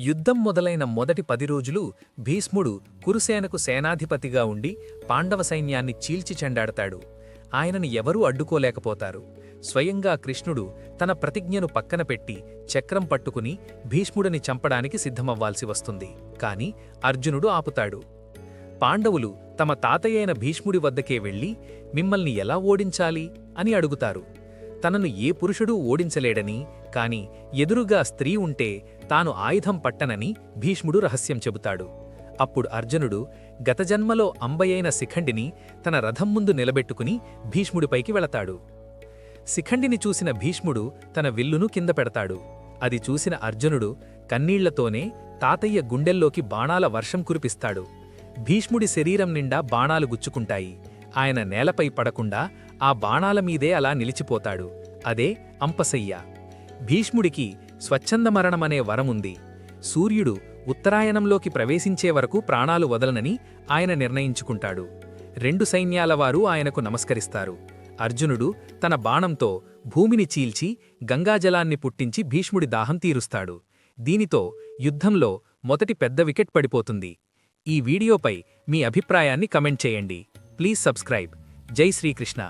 యుద్ధం మొదలైన మొదటి 10 రోజులు భీష్ముడు కురుసేనకు సేనాధిపతిగా ఉండి పాండవ సైన్యాన్ని చీల్చి చెండాడతాడు. ఆయనను ఎవరూ అడ్డుకోలేకపోతారు. స్వయంగా కృష్ణుడు తన ప్రతిజ్ఞను పక్కన పెట్టి చక్రం పట్టుకుని భీష్ముడిని చంపడానికి సిద్ధమవ్వాల్సి వస్తుంది. కాని అర్జునుడు ఆపుతాడు. పాండవులు తమ తాతయ్యైన భీష్ముడి వద్దకే వెళ్ళి మిమ్మల్ని ఎలా ఓడించాలి అని అడుగుతారు. తనను ఏ పురుషుడూ ఓడించలేడని, కాని ఎదురుగా స్త్రీ ఉంటే తాను ఆయుధం పట్టనని భీష్ముడు రహస్యం చెబుతాడు. అప్పుడు అర్జునుడు గతజన్మలో అంబయైన శిఖండిని తన రథం ముందు నిలబెట్టుకుని భీష్ముడిపైకి వెళతాడు. శిఖండిని చూసిన భీష్ముడు తన విల్లును కింద పెడతాడు. అది చూసిన అర్జునుడు కన్నీళ్లతోనే తాతయ్య గుండెల్లోకి బాణాల వర్షం కురిపిస్తాడు. భీష్ముడి శరీరం నిండా బాణాలు గుచ్చుకుంటాయి. ఆయన నేలపై పడకుండా ఆ బాణాల మీదే అలా నిలిచిపోతాడు. అదే అంపశయ్య. భీష్ముడికి స్వచ్ఛంద మరణమనే వరముంది. సూర్యుడు ఉత్తరాయణంలోకి ప్రవేశించే వరకు ప్రాణాలు వదలనని ఆయన నిర్ణయించుకుంటాడు. 2 సైన్యాలవారు ఆయనకు నమస్కరిస్తారు. అర్జునుడు తన బాణంతో భూమిని చీల్చి గంగాజలాన్ని పుట్టించి భీష్ముడి దాహం తీరుస్తాడు. దీనితో యుద్ధంలో మొదటి పెద్ద వికెట్ పడిపోతుంది. ఈ వీడియోపై మీ అభిప్రాయాన్ని కమెంట్ చేయండి. Please subscribe. జై శ్రీకృష్ణ.